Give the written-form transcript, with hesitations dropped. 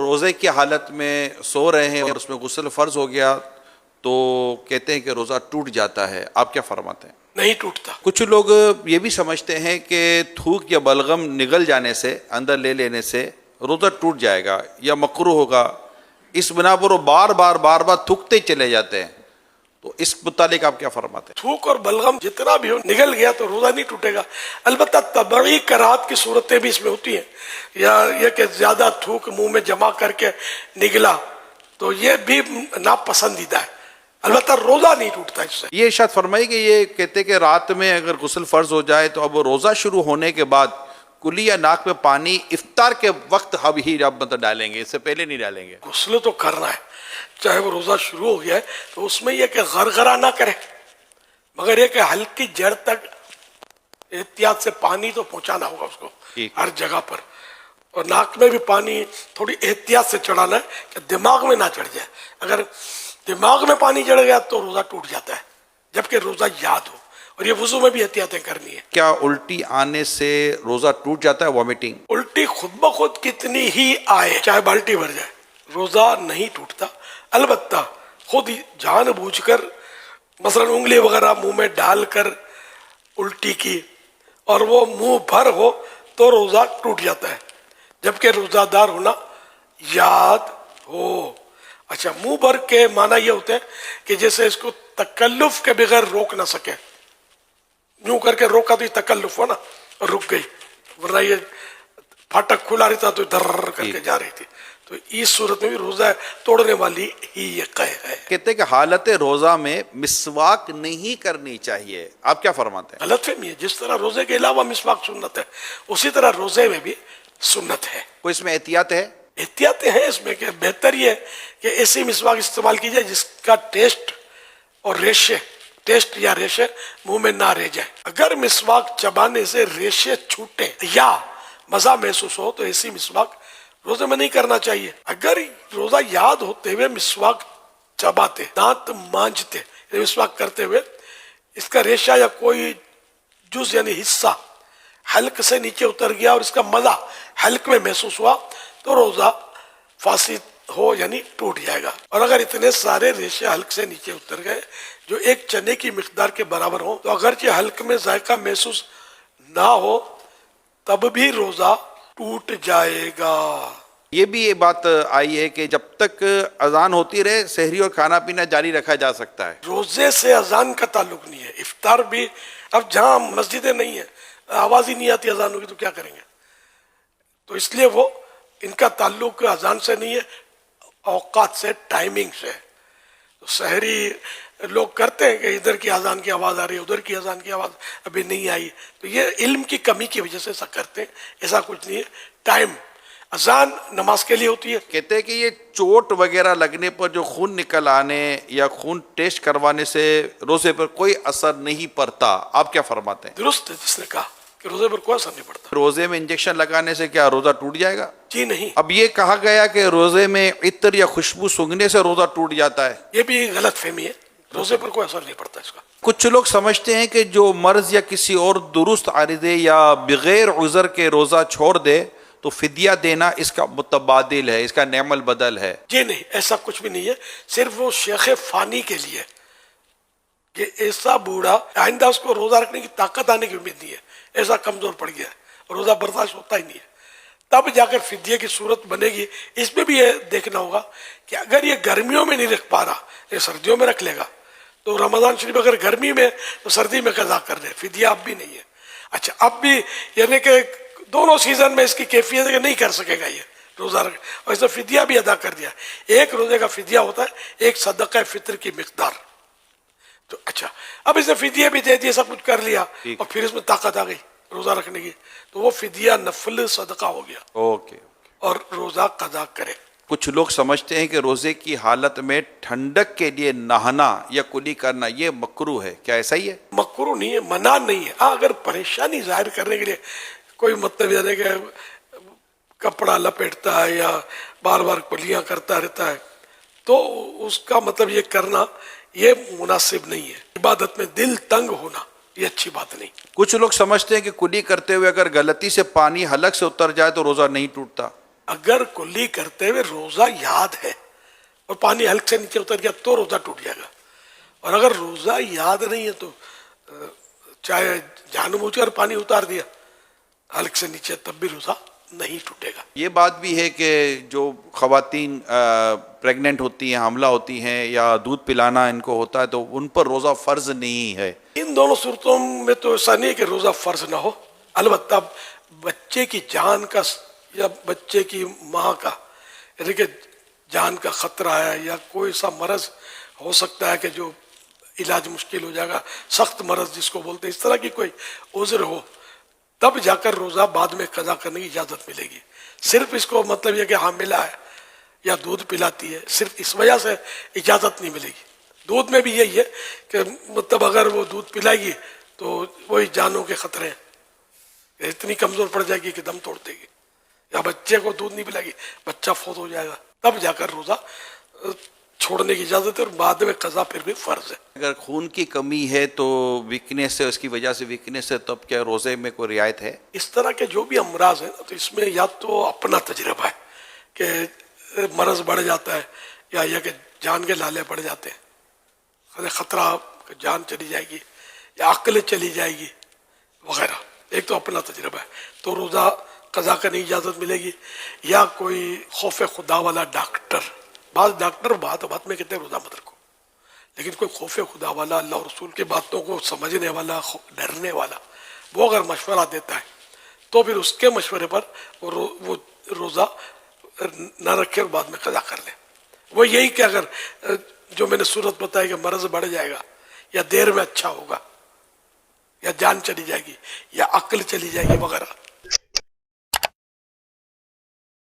روزے کی حالت میں سو رہے ہیں اور اس میں غسل فرض ہو گیا تو کہتے ہیں کہ روزہ ٹوٹ جاتا ہے، آپ کیا فرماتے ہیں؟ نہیں ٹوٹتا. کچھ لوگ یہ بھی سمجھتے ہیں کہ تھوک یا بلغم نگل جانے سے، اندر لے لینے سے روزہ ٹوٹ جائے گا یا مکروہ ہوگا، اس بنا پر وہ بار بار تھوکتے ہی چلے جاتے ہیں، تو اس متعلق آپ کیا فرماتے ہیں؟ تھوک اور بلغم جتنا بھی ہو نگل گیا تو روزہ نہیں ٹوٹے گا. البتہ طبعی کراہت کی صورتیں بھی اس میں ہوتی ہیں، یا یہ کہ زیادہ تھوک منہ میں جمع کر کے نگلا تو یہ بھی ناپسندیدہ ہے. البتہ روزہ نہیں ٹوٹتا اس سے. یہ ارشاد فرمائی کہ یہ کہتے کہ رات میں اگر غسل فرض ہو جائے تو اب روزہ شروع ہونے کے بعد کلی یا ناک میں پانی افطار کے وقت اب ہی مطلب ڈالیں گے، اس سے پہلے نہیں ڈالیں گے. غسل تو کرنا ہے، چاہے وہ روزہ شروع ہو گیا ہے تو اس میں یہ کہ غرغرہ نہ کرے، مگر یہ کہ ہلکی جڑ تک احتیاط سے پانی تو پہنچانا ہوگا اس کو ہر جگہ پر. اور ناک میں بھی پانی تھوڑی احتیاط سے چڑھانا ہے کہ دماغ میں نہ چڑھ جائے. اگر دماغ میں پانی چڑھ گیا تو روزہ ٹوٹ جاتا ہے، جبکہ روزہ یاد ہو. اور یہ وضو میں بھی احتیاطیں کرنی ہے. کیا الٹی آنے سے روزہ ٹوٹ جاتا ہے، وامٹنگ؟ الٹی خود بخود کتنی ہی آئے، چاہے بالٹی بھر جائے، روزہ نہیں ٹوٹتا. البتہ خود جان بوجھ کر مثلا انگلی وغیرہ منہ میں ڈال کر الٹی کی اور وہ منہ بھر ہو تو روزہ ٹوٹ جاتا ہے، جبکہ روزہ دار ہونا یاد ہو. اچھا، منہ بھر کے معنی یہ ہوتے ہیں کہ جیسے اس کو تکلف کے بغیر روک نہ سکے. یوں کر کے روکا تو یہ تکلف ہو نا، اور رک گئی، ورنہ یہ پھاٹک کھلا رہتا تو در کر کے جا رہی تھی. تو اس صورت میں بھی روزہ توڑنے والی ہی یہ قید ہے. کہتے ہیں کہ حالت روزہ میں مسواک نہیں کرنی چاہیے، آپ کیا فرماتے ہیں؟ غلط فہمی ہے. جس طرح روزے کے علاوہ مسواک سنت ہے، اسی طرح روزے میں بھی سنت ہے. کوئی اس میں احتیاط ہے؟ احتیاطیں ہیں اس میں کہ بہتر یہ ہے کہ ایسی مسواک استعمال کی جائے جس کا ٹیسٹ اور ریشے، ٹیسٹ یا ریشے منہ میں نہ رہ جائے. اگر مسواک چبانے سے ریشے چھوٹے یا مزہ محسوس ہو تو ایسی مسواک روزے میں نہیں کرنا چاہیے. اگر روزہ یاد ہوتے ہوئے مسواک چباتے، دانت مانجتے، مسواک کرتے ہوئے اس کا ریشہ یا کوئی جز یعنی حصہ حلق سے نیچے اتر گیا اور اس کا مزہ حلق میں محسوس ہوا تو روزہ فاسد ہو یعنی ٹوٹ جائے گا. اور اگر اتنے سارے ریشے حلق سے نیچے اتر گئے جو ایک چنے کی مقدار کے برابر ہوں تو اگرچہ حلق میں ذائقہ محسوس نہ ہو تب بھی روزہ ٹوٹ جائے گا. یہ بھی یہ بات آئی ہے کہ جب تک اذان ہوتی رہے سحری اور کھانا پینا جاری رکھا جا سکتا ہے. روزے سے اذان کا تعلق نہیں ہے. افطار بھی، اب جہاں مسجدیں نہیں ہیں، آواز ہی نہیں آتی اذانوں کی تو کیا کریں گے؟ تو اس لیے وہ ان کا تعلق اذان سے نہیں ہے، اوقات سے، ٹائمنگ سے. سحری لوگ کرتے ہیں کہ ادھر کی اذان کی آواز آ رہی ہے، ادھر کی اذان کی آواز ابھی نہیں آئی، تو یہ علم کی کمی کی وجہ سے ایسا کرتے ہیں. ایسا کچھ نہیں ہے. ٹائم اذان نماز کے لیے ہوتی ہے. کہتے ہیں کہ یہ چوٹ وغیرہ لگنے پر جو خون نکل آنے یا خون ٹیسٹ کروانے سے روزے پر کوئی اثر نہیں پڑتا، آپ کیا فرماتے ہیں؟ درست ہے جس نے کہا کہ روزے پر کوئی اثر نہیں پڑتا. روزے میں انجیکشن لگانے سے کیا روزہ ٹوٹ جائے گا؟ جی نہیں. اب یہ کہا گیا کہ روزے میں عطر یا خوشبو سونگھنے سے روزہ ٹوٹ جاتا ہے، یہ بھی غلط فہمی ہے. روزے پر کوئی اثر نہیں پڑتا اس کا. کچھ لوگ سمجھتے ہیں کہ جو مرض یا کسی اور درست عارضے یا بغیر عذر کے روزہ چھوڑ دے تو فدیہ دینا اس کا متبادل ہے، اس کا نعم البدل ہے. جی نہیں، ایسا کچھ بھی نہیں ہے. صرف وہ شیخ فانی کے لیے کہ ایسا بوڑھا آئندہ اس کو روزہ رکھنے کی طاقت آنے کی امید نہیں ہے، ایسا کمزور پڑ گیا ہے، روزہ برداشت ہوتا ہی نہیں ہے، تب جا کر فدیے کی صورت بنے گی. اس میں بھی یہ دیکھنا ہوگا کہ اگر یہ گرمیوں میں نہیں رکھ پا رہا، یہ سردیوں میں رکھ لے گا تو رمضان شریف اگر گرمی میں تو سردی میں قضا کر دے، فدیہ اب بھی نہیں ہے. اچھا، اب بھی یعنی کہ دونوں سیزن میں اس کی کیفیت ہے کہ نہیں کر سکے گا یہ روزہ رکھ، اور اس نے فدیہ بھی ادا کر دیا. ایک روزے کا فدیہ ہوتا ہے ایک صدقہ فطر کی مقدار. تو اچھا، اب اس نے فدیہ بھی دے دیا، سب کچھ کر لیا اور پھر اس میں طاقت آ گئی روزہ رکھنے کی تو وہ فدیہ نفل صدقہ ہو گیا. اوکے. اور روزہ قضا کرے. کچھ لوگ سمجھتے ہیں کہ روزے کی حالت میں ٹھنڈک کے لیے نہانا یا کلی کرنا یہ مکروہ ہے، کیا ایسا ہی ہے؟ مکروہ نہیں ہے، منع نہیں ہے. ہاں، اگر پریشانی ظاہر کرنے کے لیے کوئی مطلب یعنی کہ کپڑا لپیٹتا ہے یا بار بار کلیاں کرتا رہتا ہے تو اس کا مطلب یہ کرنا یہ مناسب نہیں ہے. عبادت میں دل تنگ ہونا یہ اچھی بات نہیں. کچھ لوگ سمجھتے ہیں کہ کلی کرتے ہوئے اگر غلطی سے پانی حلق سے اتر جائے تو روزہ نہیں ٹوٹتا. اگر کلی کرتے ہوئے روزہ یاد ہے اور پانی حلق سے نیچے اتر گیا تو روزہ ٹوٹ جائے گا، اور اگر روزہ یاد نہیں ہے تو چاہے جان بوجھ کر پانی اتار دیا حلق سے نیچے تب بھی روزہ نہیں ٹوٹے گا۔ یہ بات بھی ہے کہ جو خواتین پریگننٹ ہوتی ہیں، حاملہ ہوتی ہیں، یا دودھ پلانا ان کو ہوتا ہے تو ان پر روزہ فرض نہیں ہے۔ ان دونوں صورتوں میں تو ایسا نہیں ہے کہ روزہ فرض نہ ہو، البتہ بچے کی جان کا یا بچے کی ماں کا یعنی کہ جان کا خطرہ ہے یا کوئی سا مرض ہو سکتا ہے کہ جو علاج مشکل ہو جائے گا، سخت مرض جس کو بولتے ہیں، اس طرح کی کوئی عذر ہو تب جا کر روزہ بعد میں قضا کرنے کی اجازت ملے گی۔ صرف اس کو مطلب یہ کہ حاملہ ہے یا دودھ پلاتی ہے، صرف اس وجہ سے اجازت نہیں ملے گی۔ دودھ میں بھی یہی ہے کہ مطلب اگر وہ دودھ پلائے گی تو وہی جانوں کے خطرے ہیں، اتنی کمزور پڑ جائے گی کہ دم توڑ دے گی، یا بچے کو دودھ نہیں پلائے گی بچہ فوت ہو جائے گا، تب جا کر روزہ چھوڑنے کی اجازت ہے، اور بعد میں قضا پھر بھی فرض ہے۔ اگر خون کی کمی ہے تو ویکنیس ہے، اس کی وجہ سے ویکنیس ہے، تب کیا روزے میں کوئی رعایت ہے؟ اس طرح کے جو بھی امراض ہیں تو اس میں یا تو اپنا تجربہ ہے کہ مرض بڑھ جاتا ہے، یا یہ کہ جان کے لالے پڑ جاتے ہیں، خطرہ کہ جان چلی جائے گی یا عقل چلی جائے گی وغیرہ، ایک تو اپنا تجربہ ہے تو روزہ قضا کرنے کی اجازت ملے گی، یا کوئی خوف خدا والا ڈاکٹر، بعض ڈاکٹر بات میں کہتے ہیں روزہ مت رکھو، لیکن کوئی خوف خدا والا، اللہ اور رسول کی باتوں کو سمجھنے والا، ڈرنے والا، وہ اگر مشورہ دیتا ہے تو پھر اس کے مشورے پر وہ روزہ نہ رکھے اور بعد میں قضا کر لے۔ وہ یہی کہ اگر جو میں نے صورت بتائی کہ مرض بڑھ جائے گا یا دیر میں اچھا ہوگا یا جان چلی جائے گی یا عقل چلی جائے گی وغیرہ،